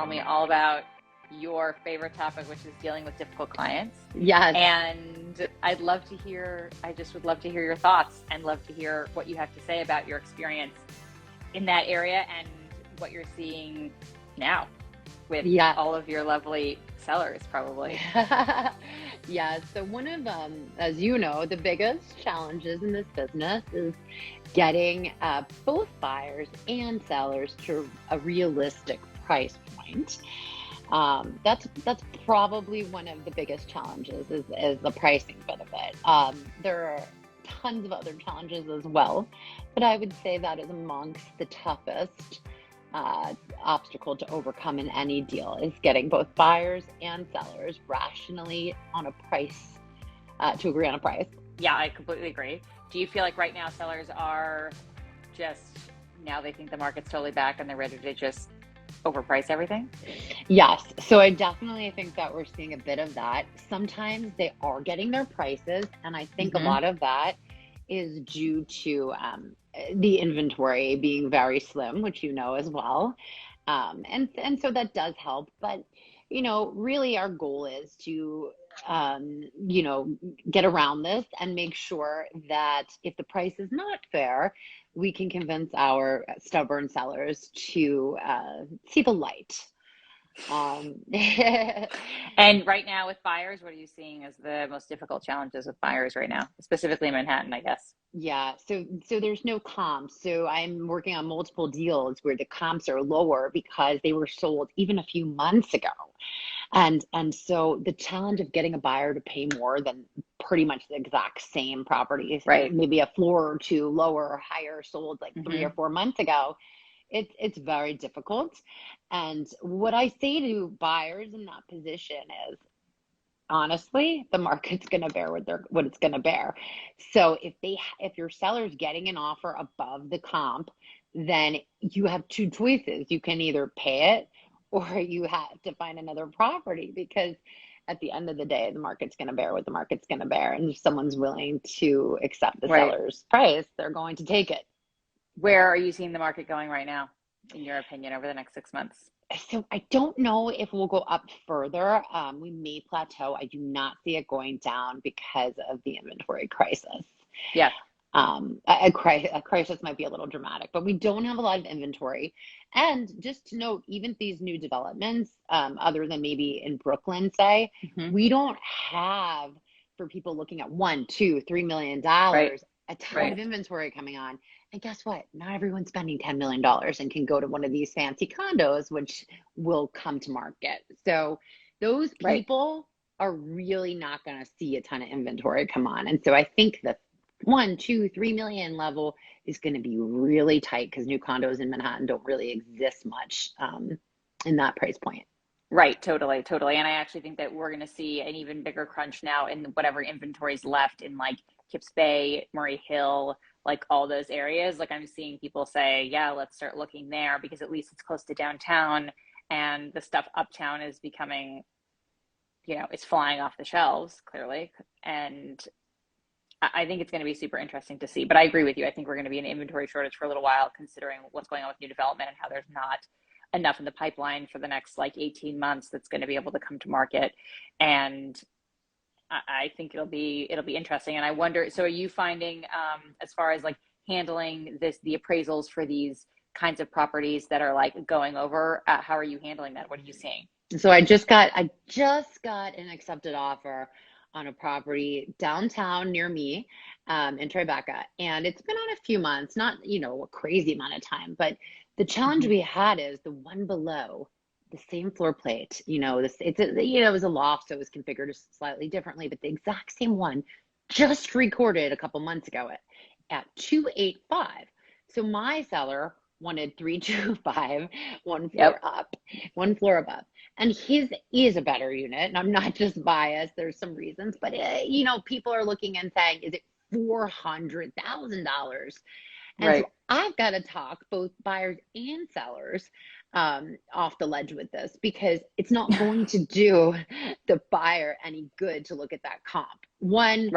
tell me all about your favorite topic, which is dealing with difficult clients. Yes. And I just would love to hear your thoughts and love to hear what you have to say about your experience in that area and what you're seeing now with all of your lovely sellers, probably. Yeah. So one of as you know, the biggest challenges in this business is getting both buyers and sellers to a realistic price point. That's probably one of the biggest challenges is the pricing bit of it. There are tons of other challenges as well, but I would say that is amongst the toughest obstacle to overcome in any deal is getting both buyers and sellers rationally on a price, to agree on a price. Yeah, I completely agree. Do you feel like right now sellers are now they think the market's totally back and they're ready to just overprice everything? Yes. So I definitely think that we're seeing a bit of that. Sometimes they are getting their prices, and I think a lot of that is due to the inventory being very slim, which you know as well. And so that does help. But, really our goal is to, get around this and make sure that if the price is not fair, we can convince our stubborn sellers to see the light. And right now with buyers, what are you seeing as the most difficult challenges with buyers right now, specifically in Manhattan, I guess? Yeah, so there's no comps. So I'm working on multiple deals where the comps are lower because they were sold even a few months ago. And so the challenge of getting a buyer to pay more than pretty much the exact same property, right, maybe a floor or two lower or higher sold like 3 or 4 months ago, it's very difficult. And what I say to buyers in that position is, honestly, the market's going to bear what it's going to bear. So if your seller's getting an offer above the comp, then you have two choices. You can either pay it or you have to find another property, because at the end of the day, the market's going to bear what the market's going to bear. And if someone's willing to accept the seller's price, they're going to take it. Where are you seeing the market going right now, in your opinion, over the next 6 months? So I don't know if we'll go up further. We may plateau. I do not see it going down because of the inventory crisis. Yeah. A crisis might be a little dramatic, but we don't have a lot of inventory. And just to note, even these new developments, other than maybe in Brooklyn, say, we don't have, for people looking at $1, $2, $3 million, a ton of inventory coming on. And guess what? Not everyone's spending $10 million and can go to one of these fancy condos, which will come to market. So those people are really not going to see a ton of inventory come on. And so I think the 1, 2, 3 million level is going to be really tight because new condos in Manhattan don't really exist much in that price point. Right, totally. And I actually think that we're going to see an even bigger crunch now in whatever inventory is left in like Kips Bay, Murray Hill, like all those areas. Like I'm seeing people say, yeah, let's start looking there because at least it's close to downtown, and the stuff uptown is becoming, it's flying off the shelves clearly. And I think it's going to be super interesting to see. But I agree with you. I think we're going to be in an inventory shortage for a little while, considering what's going on with new development and how there's not enough in the pipeline for the next 18 months that's going to be able to come to market. And I think it'll be interesting. And I wonder, so are you finding, as far as handling the appraisals for these kinds of properties that are going over, how are you handling that? What are you seeing? So I just got an accepted offer on a property downtown near me, in Tribeca. And it's been on a few months, not, a crazy amount of time, but the challenge we had is the one below, the same floor plate, it was a loft, so it was configured slightly differently, but the exact same one just recorded a couple months ago at 285. So my seller wanted 325, one floor above. And his is a better unit. And I'm not just biased. There's some reasons, but people are looking and saying, is it $400,000? And so I've got to talk both buyers and sellers off the ledge with this, because it's not going to do the buyer any good to look at that comp. One,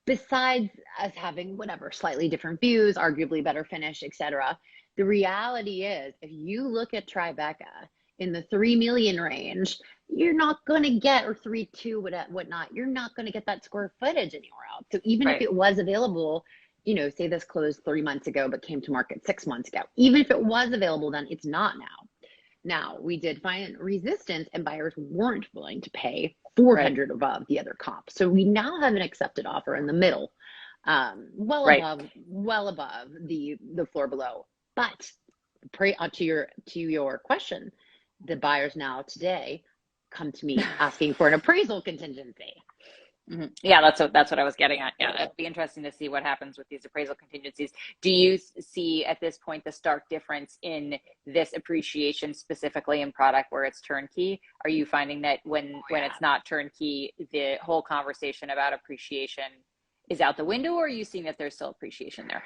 besides us having slightly different views, arguably better finish, etc. The reality is, if you look at Tribeca, in the 3 million range, you're not going to get, or 3.2, whatnot, you're not going to get that square footage anywhere else. So even if Right. it was available, say this closed 3 months ago, but came to market 6 months ago, even if it was available then, it's not now. Now, we did find resistance and buyers weren't willing to pay Right. 400 above the other comp. So we now have an accepted offer in the middle, Right. well above the floor below. But to your question, the buyers now today come to me asking for an appraisal contingency. Yeah, that's what I was getting at. Yeah, it'd be interesting to see what happens with these appraisal contingencies. Do you see at this point the stark difference in this appreciation specifically in product where it's turnkey? Are you finding that when it's not turnkey, the whole conversation about appreciation is out the window, or are you seeing that there's still appreciation there?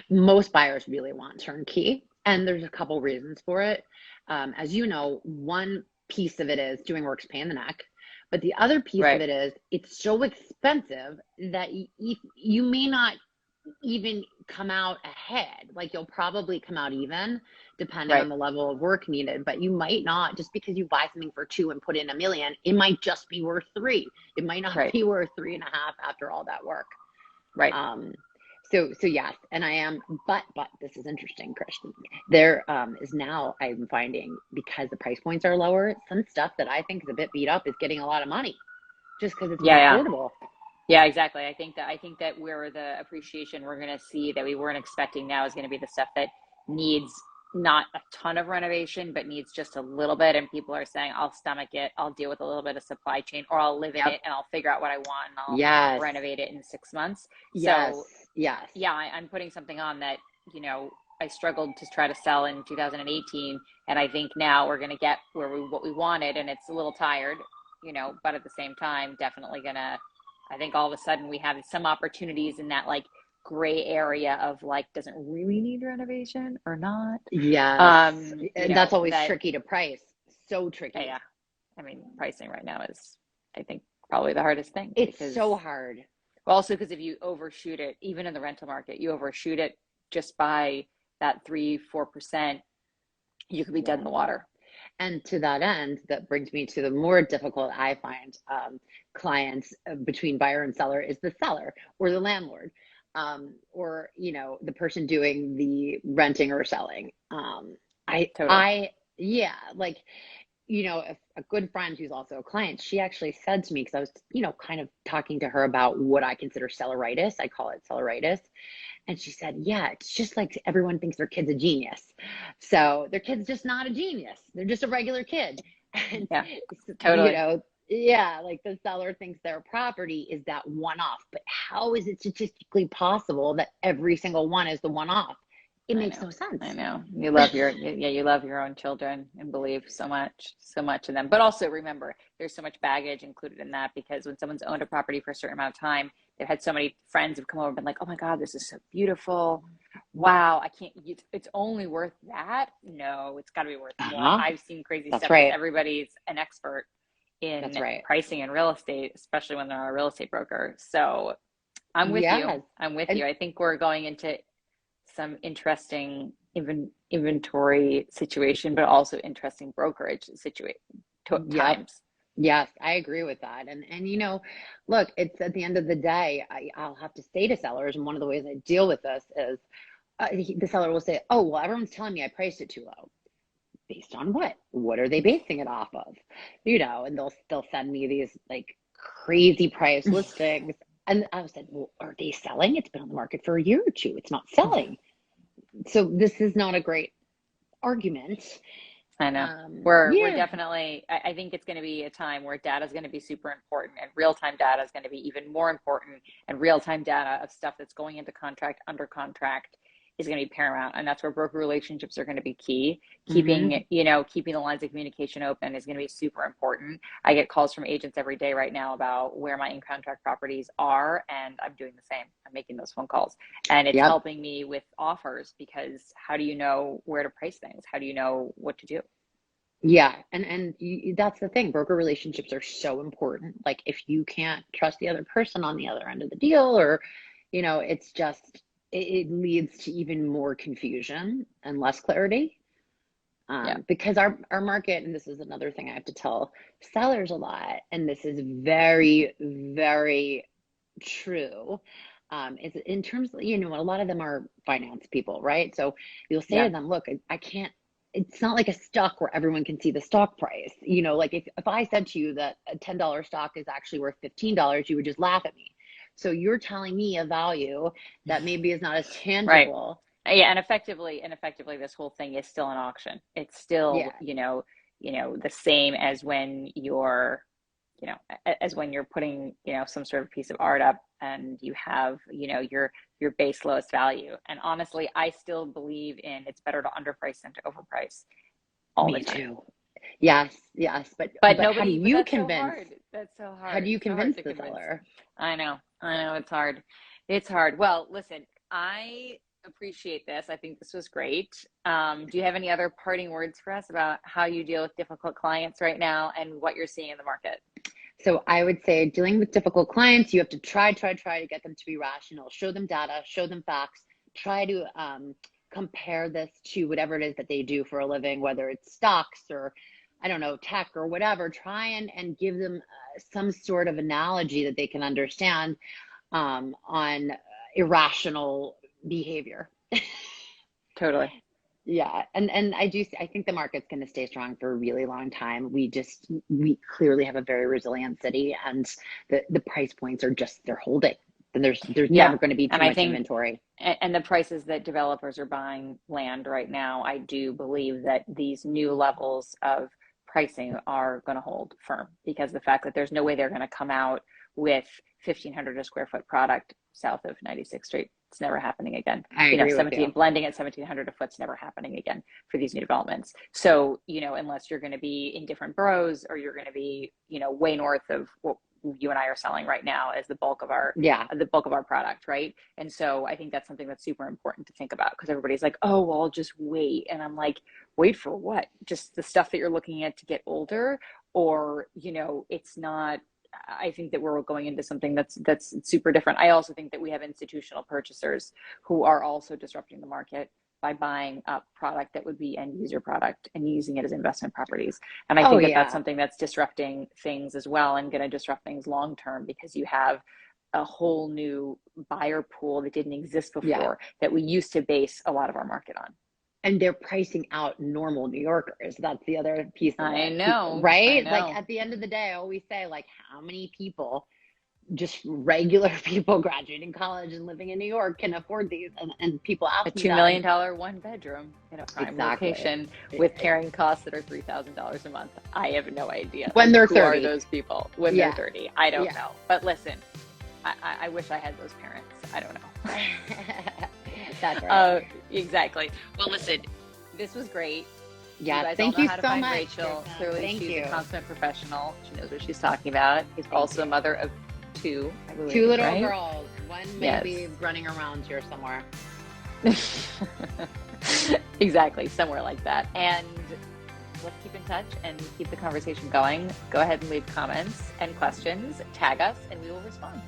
Most buyers really want turnkey, and there's a couple reasons for it. As you know, one piece of it is doing work's pain in the neck. But the other piece of Right. it is it's so expensive that you may not even come out ahead. Like you'll probably come out even depending on Right. the level of work needed, but you might not. Just because you buy something for 2 and put in 1 million, it might just be worth 3. It might not Right. be worth 3.5 after all that work. Right. Um, so yes, and I am, but this is interesting, Christian. There is now I'm finding, because the price points are lower, some stuff that I think is a bit beat up is getting a lot of money just because it's Yeah. more Yeah. affordable. Yeah, exactly. I think that where the appreciation we're going to see that we weren't expecting now is going to be the stuff that needs not a ton of renovation, but needs just a little bit. And people are saying, I'll stomach it. I'll deal with a little bit of supply chain, or I'll live in Yep. it and I'll figure out what I want and I'll Yes. renovate it in 6 months. Yes. So Yes. yeah, I'm putting something on that, I struggled to try to sell in 2018. And I think now we're going to get what we wanted, and it's a little tired, but at the same time, definitely gonna, I think all of a sudden we have some opportunities in that like gray area of like, doesn't really need renovation or not. Yes. And that's always That, tricky to price. So yeah, tricky. yeah. I mean, pricing right now is, I think, probably the hardest thing It's because, so hard. well, also because if you overshoot it, even in the rental market, you overshoot it just by that 3-4%, you could be dead in the water. And to that end, that brings me to the more difficult I find clients between buyer and seller is the seller or the landlord, or the person doing the renting or selling. Totally. Yeah, like a good friend who's also a client, she actually said to me, because I was kind of talking to her about what I consider selleritis. I call it selleritis. And she said, yeah, it's just like everyone thinks their kid's a genius. So their kid's just not a genius. They're just a regular kid. And, Yeah, totally. yeah, like the seller thinks their property is that one off. But how is it statistically possible that every single one is the one off? It I makes know. no sense. I know. You love your own children and believe so much in them. But also remember, there's so much baggage included in that, because when someone's owned a property for a certain amount of time, they've had so many friends who've come over and been like, oh my God, this is so beautiful. Wow, I can't, it's only worth that? No, it's got to be worth more. Uh-huh. I've seen crazy That's stuff because right. everybody's an expert That's in right. pricing and real estate, especially when they're a real estate broker. So I'm with you. Yes. I'm with And you. I think we're going into some interesting inventory situation, but also interesting brokerage situation yep. times. Yes, I agree with that. And look, it's at the end of the day, I'll have to say to sellers, and one of the ways I deal with this is the seller will say, oh, well, everyone's telling me I priced it too low. Based on what? What are they basing it off of? And they'll send me these like crazy price listings. And I said, well, are they selling? It's been on the market for a year or two. It's not selling. So this is not a great argument. I know. We're Yeah. definitely, I think it's going to be a time where data is going to be super important, and real-time data is going to be even more important, and real-time data of stuff that's going into contract, under contract, is going to be paramount. And that's where broker relationships are going to be key. Mm-hmm. Keeping the lines of communication open is going to be super important. I get calls from agents every day right now about where my in-contract properties are, and I'm doing the same. I'm making those phone calls, and it's Yep. helping me with offers, because how do you know where to price things? How do you know what to do? Yeah, that's the thing. Broker relationships are so important. Like if you can't trust the other person on the other end of the deal, or it's just it leads to even more confusion and less clarity. Yeah. Because our market, and this is another thing I have to tell sellers a lot, and this is very, very true. Is in terms of, a lot of them are finance people, right? So you'll say Yeah. to them, look, I can't, it's not like a stock where everyone can see the stock price. Like if I said to you that a $10 stock is actually worth $15, you would just laugh at me. So you're telling me a value that maybe is not as Right. tangible. Yeah, and effectively, this whole thing is still an auction. It's still, Yeah, the same as when you're, as when you're putting, some sort of piece of art up and you have, your base lowest value. And honestly, I still believe in it's better to underprice than to overprice all the me time. too. Yes, yes. But But how do nobody, but you that's so convince? hard. That's so How do hard. you It's so hard convince to the convince. seller? I know, it's hard. It's hard. Well, listen, I appreciate this. I think this was great. Do you have any other parting words for us about how you deal with difficult clients right now and what you're seeing in the market? So I would say dealing with difficult clients, you have to try to get them to be rational. Show them data, show them facts. Try to compare this to whatever it is that they do for a living, whether it's stocks or, I don't know, tech or whatever. Try and give them some sort of analogy that they can understand on irrational behavior. Totally. Yeah, and I think the market's going to stay strong for a really long time. We clearly have a very resilient city, and the price points are just they're holding. And there's Yeah. never going to be too And I much think, inventory. and the prices that developers are buying land right now, I do believe that these new levels of pricing are going to hold firm because the fact that there's no way they're going to come out with 1,500 a square foot product south of 96th Street. It's never happening again. I agree with 17 you. blending at 1,700 a foot's never happening again for these new developments. So, unless you're going to be in different boroughs or you're going to be, way north of what you and I are selling right now as Yeah. the bulk of our product, right? And so I think that's something that's super important to think about because everybody's like, oh, well, I'll just wait. And I'm like, wait for what? Just the stuff that you're looking at to get older, or it's not. I think that we're going into something that's super different. I also think that we have institutional purchasers who are also disrupting the market by buying up product that would be end user product and using it as investment properties. And I Oh think that that's yeah. something that's disrupting things as well and going to disrupt things long term because you have a whole new buyer pool that didn't exist Yeah. before that we used to base a lot of our market on. And they're pricing out normal New Yorkers. That's the other piece of I it. know, I Right? Like know. at the end of the day, I always say, like, how many people, just regular people graduating college and living in New York, can afford these? And people A ask me $2 that. million one bedroom in a prime Exactly. location with carrying costs that are $3,000 a month. I have no idea. When Like, they're who are 30. those people when they're Yeah. 30? I don't Yeah. know. But listen, I wish I had those parents. I don't know. That's right. Exactly. Well, listen, this was great. You Yeah. guys all Thank know you how to so find much, Rachel. Kirsten. Clearly, Thank she's you. a consummate professional. She knows what she's talking about. She's Thank also you. a mother of two, I believe. Two little right? girls. One may Yes. be running around here somewhere. Exactly, somewhere like that. And let's keep in touch and keep the conversation going. Go ahead and leave comments and questions, tag us, and we will respond.